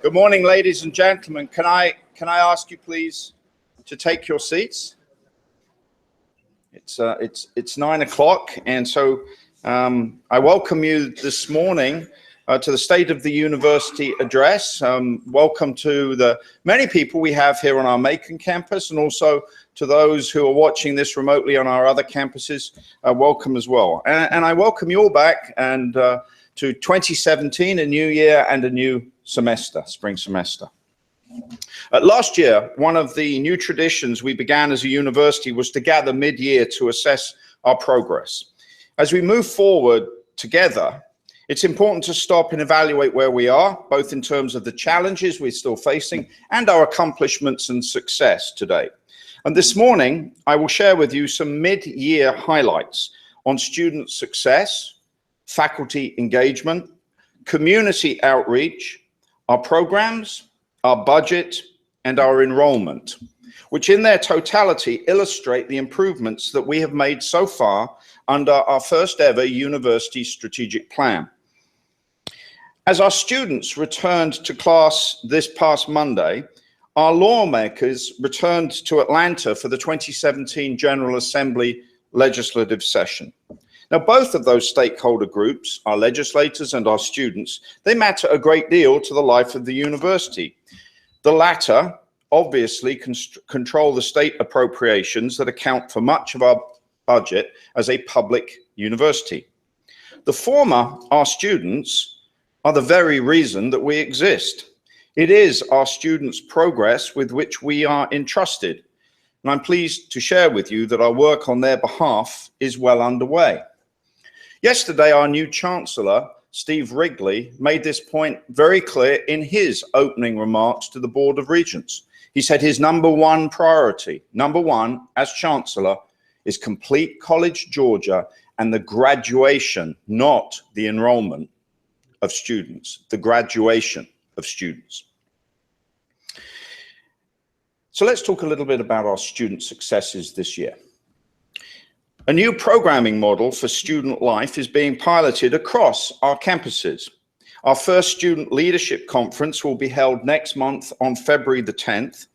Good morning, ladies and gentlemen. Can I ask you please to take your seats? It's 9 o'clock, and so I welcome you this morning to the State of the University address. Welcome to the many people we have here on our Macon campus, and also to those who are watching this remotely on our other campuses. Welcome as well, and I welcome you all back and to 2017, a new year and a new semester, spring semester. Last year, one of the new traditions we began as a university was to gather mid-year to assess our progress. As we move forward together, it's important to stop and evaluate where we are, both in terms of the challenges we're still facing and our accomplishments and success today. And this morning, I will share with you some mid-year highlights on student success, faculty engagement, community outreach, our programs, our budget, and our enrollment, which in their totality illustrate the improvements that we have made so far under our first ever university strategic plan. As our students returned to class this past Monday, our lawmakers returned to Atlanta for the 2017 General Assembly legislative session. Now, both of those stakeholder groups, our legislators and our students, they matter a great deal to the life of the university. The latter obviously control the state appropriations that account for much of our budget as a public university. The former, our students, are the very reason that we exist. It is our students' progress with which we are entrusted, and I'm pleased to share with you that our work on their behalf is well underway. Yesterday, our new Chancellor, Steve Wrigley, made this point very clear in his opening remarks to the Board of Regents. He said his number one priority, as Chancellor, is complete College Georgia and the graduation, not the enrollment of students, the graduation of students. So let's talk a little bit about our student successes this year. A new programming model for student life is being piloted across our campuses. Our first Student Leadership Conference will be held next month on February the 10th.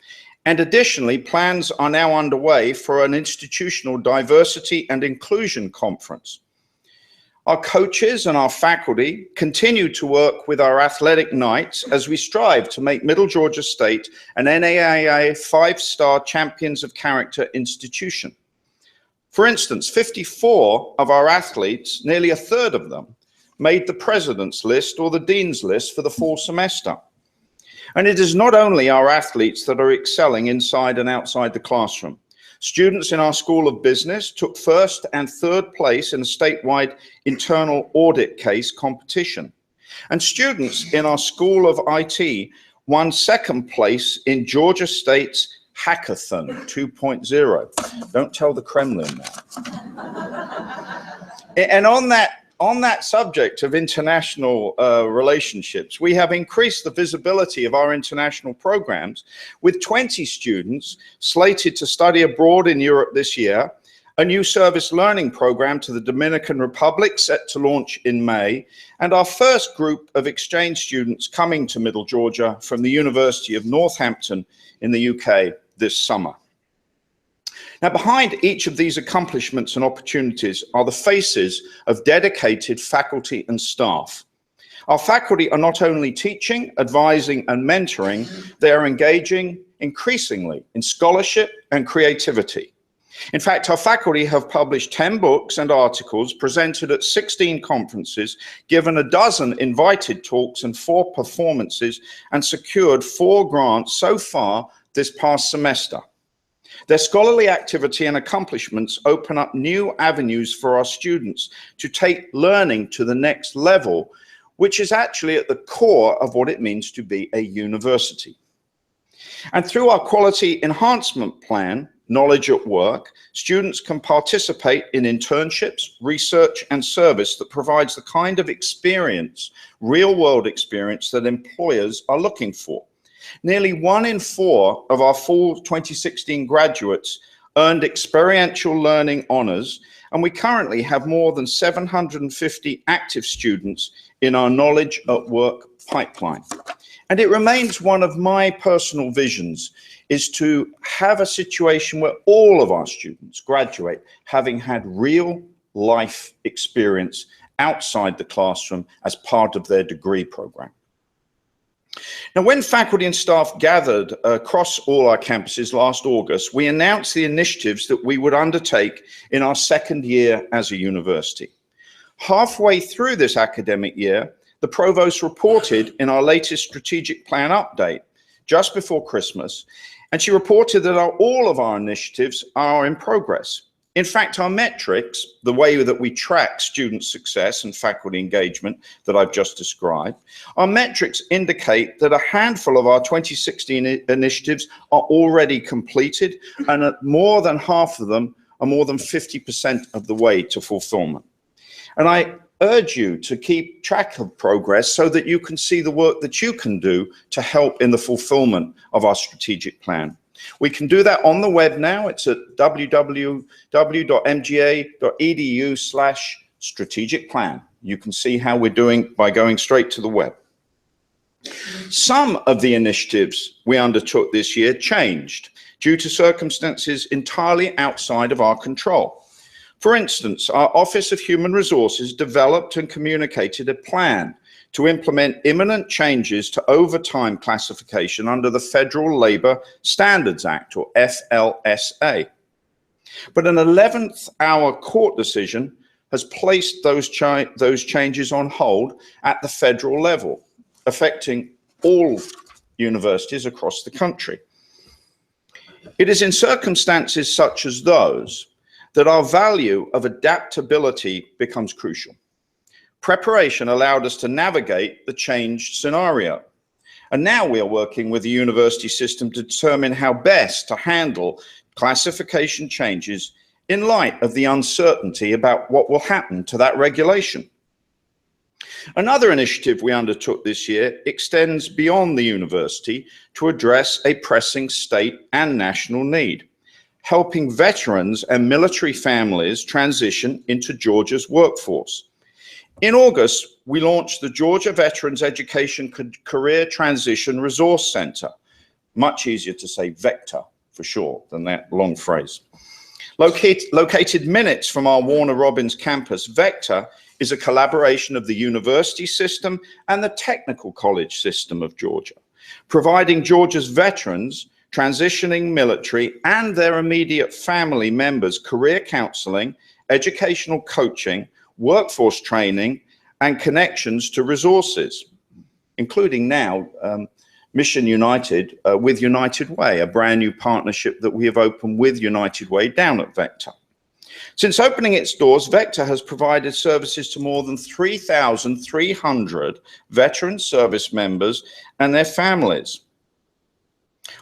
And additionally, plans are now underway for an institutional diversity and inclusion conference. Our coaches and our faculty continue to work with our athletic knights as we strive to make Middle Georgia State an NAIA 5-star Champions of Character institution. For instance, 54 of our athletes, nearly a third of them, made the president's list or the dean's list for the fall semester. And it is not only our athletes that are excelling inside and outside the classroom. Students in our School of Business took first and third place in a statewide internal audit case competition. And students in our School of IT won second place in Georgia State's Hackathon 2.0. Don't tell the Kremlin that. And on that subject of international relationships, we have increased the visibility of our international programs with 20 students slated to study abroad in Europe this year, a new service learning program to the Dominican Republic set to launch in May, and our first group of exchange students coming to Middle Georgia from the University of Northampton in the UK this summer. Now, behind each of these accomplishments and opportunities are the faces of dedicated faculty and staff. Our faculty are not only teaching, advising, and mentoring, they are engaging increasingly in scholarship and creativity. In fact, our faculty have published 10 books and articles, presented at 16 conferences, given a dozen invited talks and 4 performances, and secured 4 grants so far this past semester. Their scholarly activity and accomplishments open up new avenues for our students to take learning to the next level, which is actually at the core of what it means to be a university. And through our quality enhancement plan, Knowledge at Work, students can participate in internships, research, and service that provides the kind of experience, real-world experience, that employers are looking for. Nearly 1 in 4 of our fall 2016 graduates earned experiential learning honors, and we currently have more than 750 active students in our Knowledge at Work pipeline. And it remains one of my personal visions is to have a situation where all of our students graduate having had real life experience outside the classroom as part of their degree program. Now, when faculty and staff gathered across all our campuses last August, we announced the initiatives that we would undertake in our second year as a university. Halfway through this academic year, the Provost reported in our latest strategic plan update just before Christmas, and she reported that all of our initiatives are in progress. In fact, our metrics, the way that we track student success and faculty engagement that I've just described, our metrics indicate that a handful of our 2016 initiatives are already completed, and that more than half of them are more than 50% of the way to fulfillment. And I urge you to keep track of progress so that you can see the work that you can do to help in the fulfillment of our strategic plan. We can do that on the web now. It's at www.mga.edu/strategic plan. You can see how we're doing by going straight to the web. Some of the initiatives we undertook this year changed due to circumstances entirely outside of our control. For instance, our Office of Human Resources developed and communicated a plan to implement imminent changes to overtime classification under the Federal Labor Standards Act, or FLSA. But an 11th hour court decision has placed those changes on hold at the federal level, affecting all universities across the country. It is in circumstances such as those that our value of adaptability becomes crucial. Preparation allowed us to navigate the changed scenario. And now we are working with the university system to determine how best to handle classification changes in light of the uncertainty about what will happen to that regulation. Another initiative we undertook this year extends beyond the university to address a pressing state and national need, helping veterans and military families transition into Georgia's workforce. In August, we launched the Georgia Veterans Education Career Transition Resource Center. Much easier to say VECTOR for short than that long phrase. Located minutes from our Warner Robins campus, VECTOR is a collaboration of the university system and the technical college system of Georgia, providing Georgia's veterans, transitioning military, and their immediate family members career counseling, educational coaching, workforce training, and connections to resources, including now Mission United with United Way, a brand new partnership that we have opened with United Way down at VECTOR. Since opening its doors, VECTOR has provided services to more than 3,300 veteran service members and their families.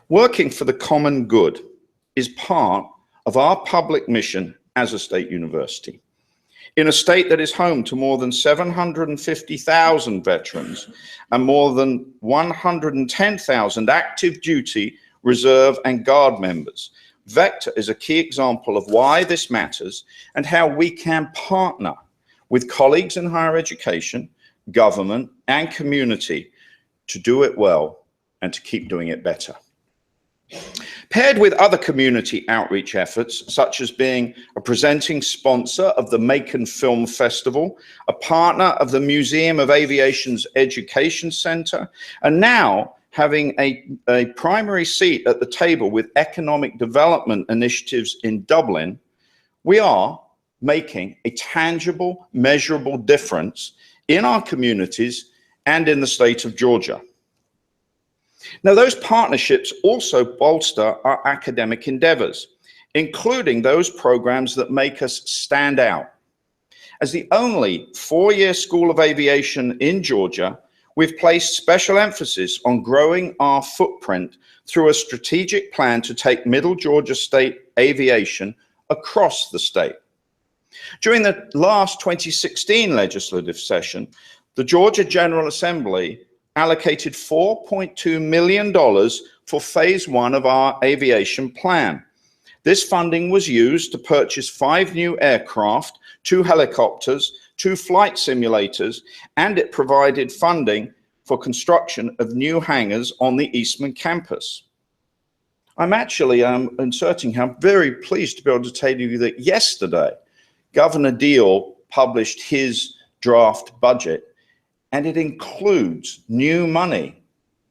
Working for the common good is part of our public mission as a state university. In a state that is home to more than 750,000 veterans and more than 110,000 active duty, reserve, and guard members, VECTOR is a key example of why this matters and how we can partner with colleagues in higher education, government, and community to do it well and to keep doing it better. Paired with other community outreach efforts, such as being a presenting sponsor of the Macon Film Festival, a partner of the Museum of Aviation's Education Center, and now having a primary seat at the table with economic development initiatives in Dublin, we are making a tangible, measurable difference in our communities and in the state of Georgia. Now, those partnerships also bolster our academic endeavors, including those programs that make us stand out. As the only four-year School of Aviation in Georgia, we've placed special emphasis on growing our footprint through a strategic plan to take Middle Georgia State aviation across the state. During the last 2016 legislative session, the Georgia General Assembly allocated $4.2 million for phase one of our aviation plan. This funding was used to purchase 5 new aircraft, 2 helicopters, 2 flight simulators, and it provided funding for construction of new hangars on the Eastman campus. I'm actually inserting here, I'm very pleased to be able to tell you that yesterday, Governor Deal published his draft budget, and it includes new money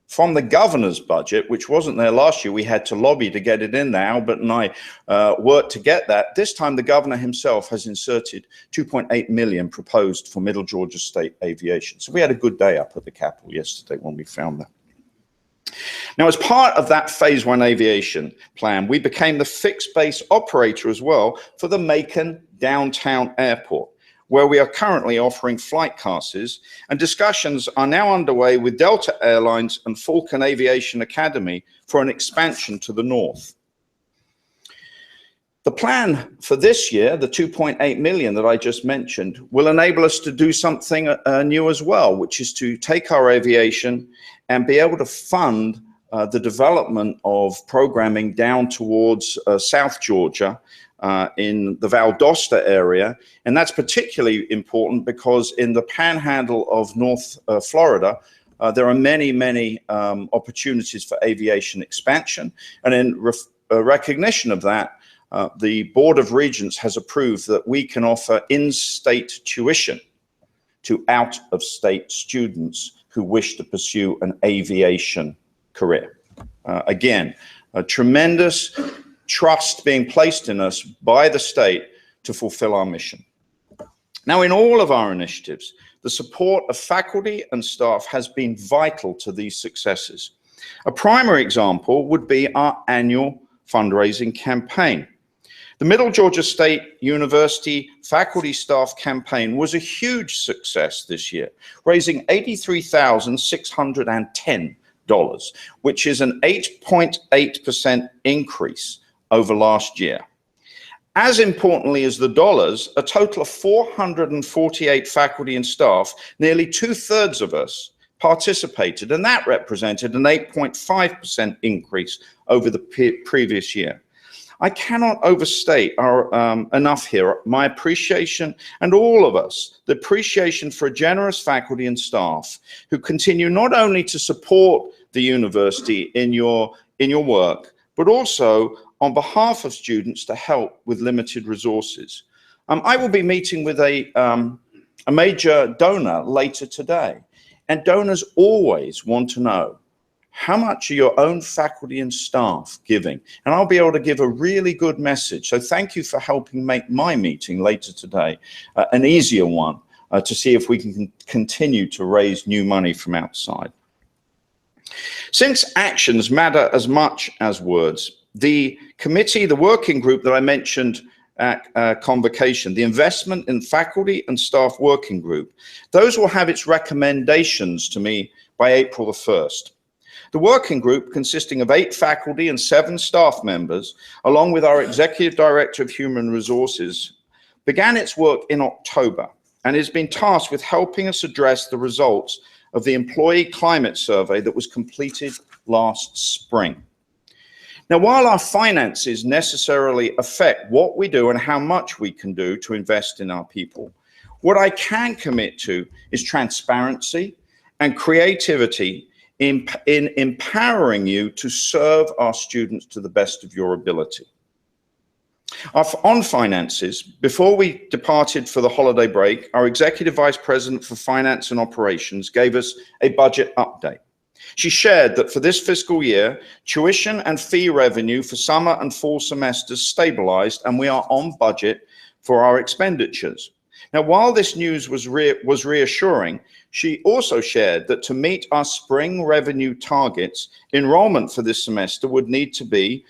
from the governor's budget, which wasn't there last year. We had to lobby to get it in there. Albert and I worked to get that. This time, the governor himself has inserted $2.8 million proposed for Middle Georgia State Aviation. So we had a good day up at the Capitol yesterday when we found that. Now, as part of that Phase 1 aviation plan, we became the fixed base operator as well for the Macon Downtown Airport, where we are currently offering flight passes, and discussions are now underway with Delta Airlines and Falcon Aviation Academy for an expansion to the north. The plan for this year, the $2.8 million that I just mentioned, will enable us to do something new as well, which is to take our aviation and be able to fund the development of programming down towards South Georgia, in the Valdosta area. And that's particularly important because in the panhandle of North Florida, there are many opportunities for aviation expansion. And in recognition of that, the Board of Regents has approved that we can offer in-state tuition to out-of-state students who wish to pursue an aviation career. Again, a tremendous trust being placed in us by the state to fulfill our mission. Now, in all of our initiatives, the support of faculty and staff has been vital to these successes. A primary example would be our annual fundraising campaign. The Middle Georgia State University Faculty Staff Campaign was a huge success this year, raising $83,610, which is an 8.8% increase over last year. As importantly as the dollars, a total of 448 faculty and staff, nearly 2/3 of us, participated, and that represented an 8.5% increase over the previous year. I cannot overstate enough here my appreciation, and all of us, the appreciation for a generous faculty and staff who continue not only to support the university in your work, but also on behalf of students to help with limited resources. I will be meeting with a major donor later today, and donors always want to know, how much are your own faculty and staff giving? And I'll be able to give a really good message. So thank you for helping make my meeting later today an easier one to see if we can continue to raise new money from outside. Since actions matter as much as words, the committee, the working group that I mentioned at convocation, the Investment in Faculty and Staff Working Group, those will have its recommendations to me by April the 1st. The working group, consisting of 8 faculty and 7 staff members, along with our Executive Director of Human Resources, began its work in October and has been tasked with helping us address the results of the Employee Climate Survey that was completed last spring. Now, while our finances necessarily affect what we do and how much we can do to invest in our people, what I can commit to is transparency and creativity in empowering you to serve our students to the best of your ability. On finances, before we departed for the holiday break, our Executive Vice President for Finance and Operations gave us a budget update. She shared that for this fiscal year, tuition and fee revenue for summer and fall semesters stabilized, and we are on budget for our expenditures. Now, while this news was reassuring, she also shared that to meet our spring revenue targets, enrollment for this semester would need to be,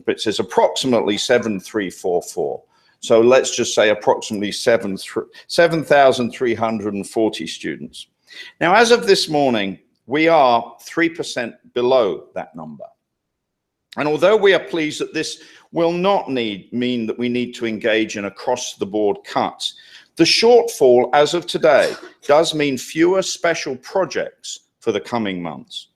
it says approximately 7,344. So let's just say approximately 7,340 students. Now, as of this morning, we are 3% below that number. And although we are pleased that this will not mean that we need to engage in across-the-board cuts, the shortfall as of today does mean fewer special projects for the coming months.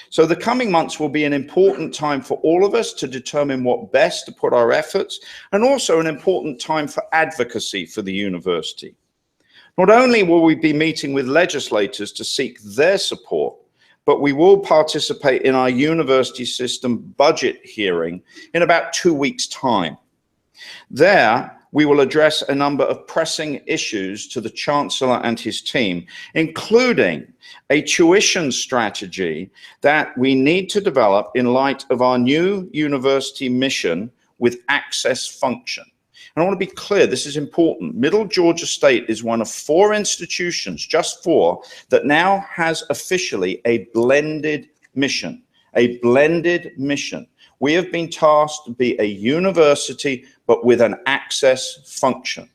So the coming months will be an important time for all of us to determine what best to put our efforts, and also an important time for advocacy for the university. Not only will we be meeting with legislators to seek their support, but we will participate in our university system budget hearing in about 2 weeks' time. There, we will address a number of pressing issues to the Chancellor and his team, including a tuition strategy that we need to develop in light of our new university mission with access function. And I want to be clear, this is important. Middle Georgia State is one of 4 institutions, just 4, that now has officially a blended mission, a blended mission. We have been tasked to be a university, but with an access function,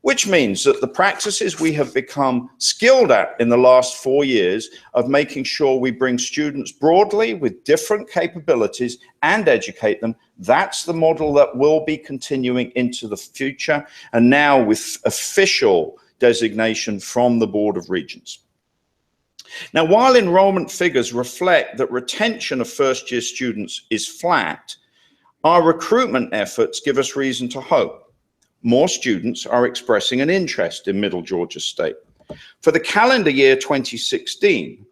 which means that the practices we have become skilled at in the last 4 years of making sure we bring students broadly with different capabilities and educate them, that's the model that will be continuing into the future, and now with official designation from the Board of Regents. Now, while enrollment figures reflect that retention of first-year students is flat, our recruitment efforts give us reason to hope. More students are expressing an interest in Middle Georgia State. For the calendar year 2016,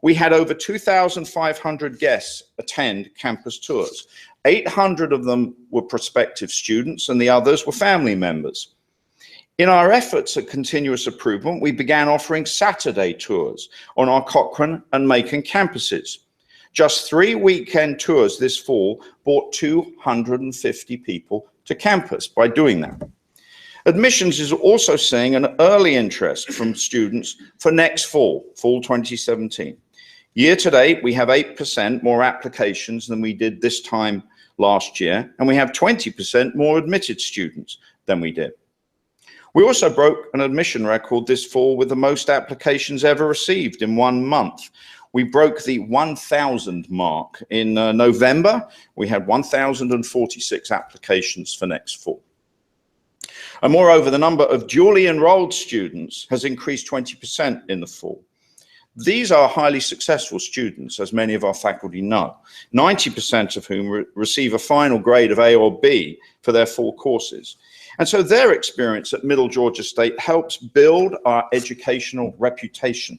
we had over 2,500 guests attend campus tours. 800 of them were prospective students and the others were family members. In our efforts at continuous improvement, we began offering Saturday tours on our Cochrane and Macon campuses. Just 3 weekend tours this fall brought 250 people to campus by doing that. Admissions is also seeing an early interest from students for next fall 2017. Year to date, we have 8% more applications than we did this time last year, and we have 20% more admitted students than we did. We also broke an admission record this fall with the most applications ever received in 1 month. We broke the 1,000 mark in November. We had 1,046 applications for next fall. And moreover, the number of dually enrolled students has increased 20% in the fall. These are highly successful students, as many of our faculty know, 90% of whom receive a final grade of A or B for their full courses. And so their experience at Middle Georgia State helps build our educational reputation.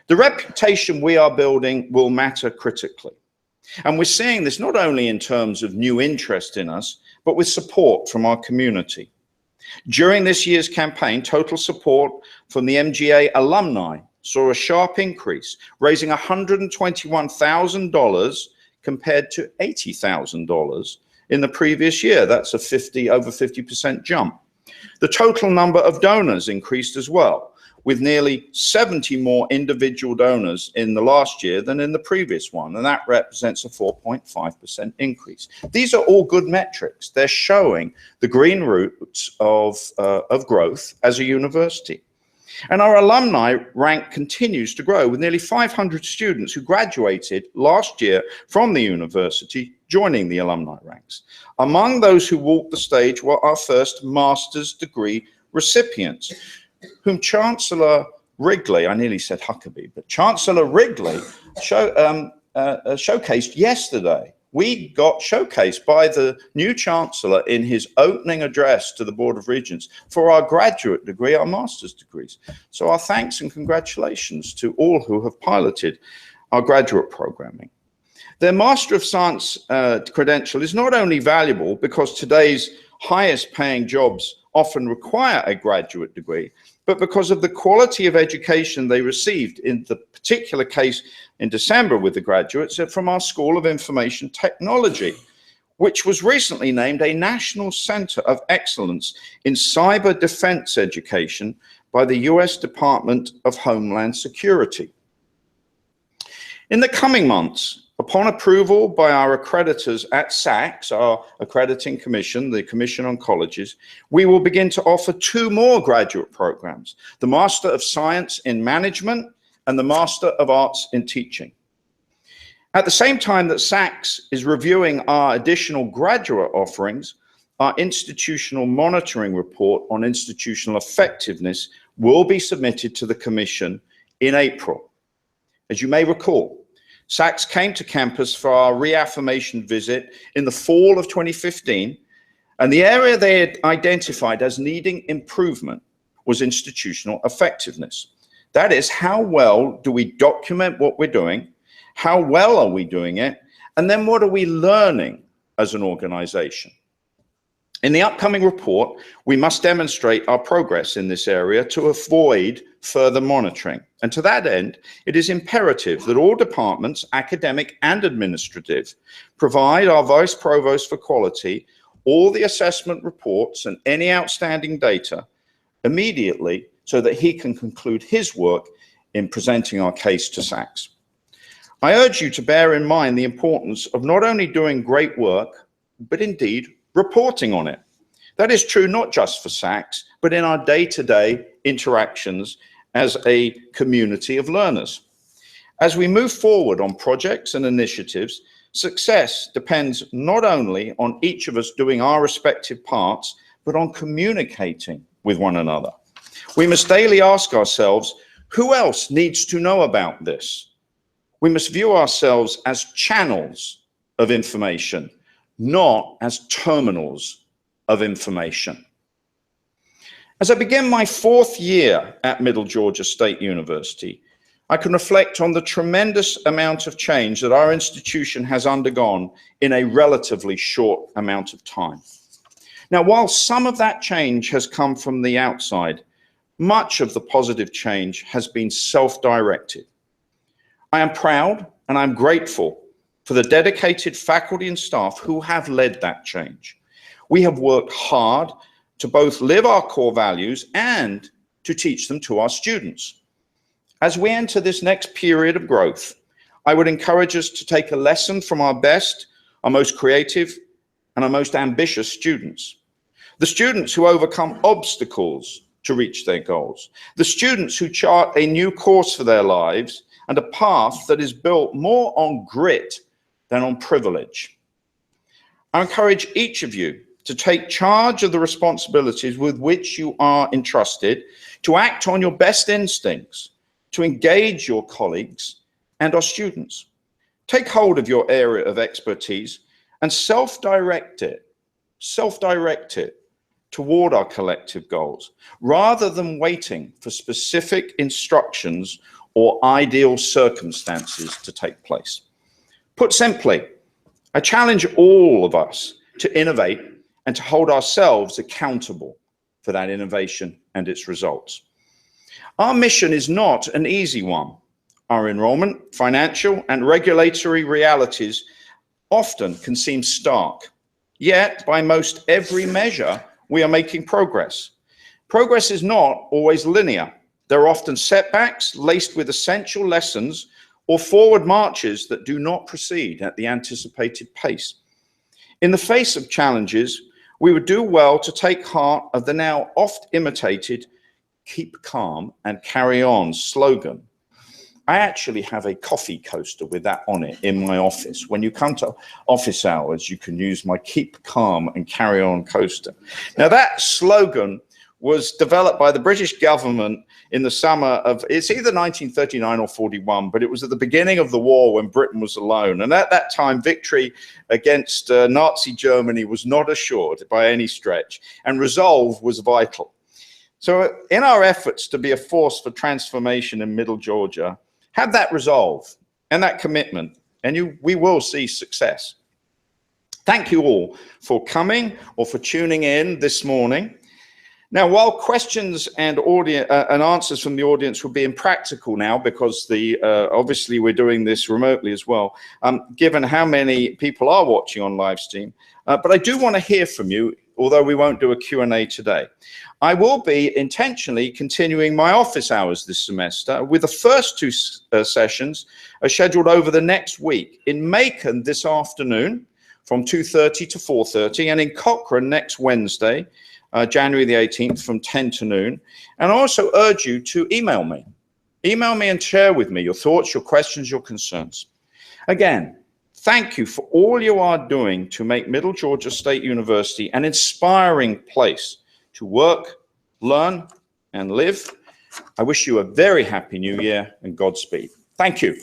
The reputation we are building will matter critically. And we're seeing this not only in terms of new interest in us, but with support from our community. During this year's campaign, total support from the MGA alumni saw a sharp increase, raising $121,000 compared to $80,000 in the previous year. That's a over 50% jump. The total number of donors increased as well, with nearly 70 more individual donors in the last year than in the previous one, and that represents a 4.5% increase. These are all good metrics. They're showing the green roots of growth as a university. And our alumni rank continues to grow, with nearly 500 students who graduated last year from the university joining the alumni ranks. Among those who walked the stage were our first master's degree recipients, whom Chancellor Wrigley, I nearly said Huckabee, but Chancellor Wrigley showcased yesterday. We got showcased by the new Chancellor in his opening address to the Board of Regents for our graduate degree, our master's degrees. So our thanks and congratulations to all who have piloted our graduate programming. Their Master of Science credential is not only valuable because today's highest paying jobs often require a graduate degree, but because of the quality of education they received, in the particular case in December with the graduates from our School of Information Technology, which was recently named a National Center of Excellence in Cyber Defense Education by the US Department of Homeland Security. In the coming months, upon approval by our accreditors at SACS, our accrediting commission, the Commission on Colleges, we will begin to offer 2 more graduate programs, the Master of Science in Management and the Master of Arts in Teaching. At the same time that SACS is reviewing our additional graduate offerings, our institutional monitoring report on institutional effectiveness will be submitted to the Commission in April. As you may recall, SACS came to campus for our reaffirmation visit in the fall of 2015, and the area they had identified as needing improvement was institutional effectiveness. That is, how well do we document what we're doing? How well are we doing it? And then what are we learning as an organization? In the upcoming report, we must demonstrate our progress in this area to avoid further monitoring. And to that end, it is imperative that all departments, academic and administrative, provide our Vice Provost for Quality all the assessment reports and any outstanding data immediately so that he can conclude his work in presenting our case to SACS. I urge you to bear in mind the importance of not only doing great work, but indeed reporting on it. That is true not just for SACS, but in our day-to-day interactions as a community of learners. As we move forward on projects and initiatives, success depends not only on each of us doing our respective parts, but on communicating with one another. We must daily ask ourselves, who else needs to know about this? We must view ourselves as channels of information, not as terminals of information. As I begin my 4th year at Middle Georgia State University, I can reflect on the tremendous amount of change that our institution has undergone in a relatively short amount of time. Now, while some of that change has come from the outside, much of the positive change has been self-directed. I am proud and I'm grateful for the dedicated faculty and staff who have led that change. We have worked hard to both live our core values and to teach them to our students. As we enter this next period of growth, I would encourage us to take a lesson from our best, our most creative, and our most ambitious students. The students who overcome obstacles to reach their goals. The students who chart a new course for their lives and a path that is built more on grit than on privilege. I encourage each of you to take charge of the responsibilities with which you are entrusted, to act on your best instincts, to engage your colleagues and our students. Take hold of your area of expertise and self-direct it toward our collective goals, rather than waiting for specific instructions or ideal circumstances to take place. Put simply, I challenge all of us to innovate and to hold ourselves accountable for that innovation and its results. Our mission is not an easy one. Our enrollment, financial, and regulatory realities often can seem stark. Yet, by most every measure, we are making progress. Progress is not always linear. There are often setbacks laced with essential lessons or forward marches that do not proceed at the anticipated pace. In the face of challenges, we would do well to take heart of the now oft imitated "keep calm and carry on" slogan. I actually have a coffee coaster with that on it in my office. When you come to office hours, you can use my "keep calm and carry on" coaster. Now, that slogan was developed by the British government in the summer of, it's either 1939 or 41, but it was at the beginning of the war when Britain was alone. And at that time, victory against Nazi Germany was not assured by any stretch, and resolve was vital. So in our efforts to be a force for transformation in Middle Georgia, have that resolve and that commitment, and we will see success. Thank you all for coming or for tuning in this morning. Now, while questions and answers from the audience will be impractical now, because obviously we're doing this remotely as well, given how many people are watching on live stream, but I do want to hear from you, although we won't do a Q&A today. I will be intentionally continuing my office hours this semester, with the first 2 sessions scheduled over the next week: in Macon this afternoon from 2:30 to 4:30, and in Cochrane next Wednesday, January the 18th from 10 to noon. And I also urge you to email me. Email me and share with me your thoughts, your questions, your concerns. Again, thank you for all you are doing to make Middle Georgia State University an inspiring place to work, learn, and live. I wish you a very happy new year and Godspeed. Thank you.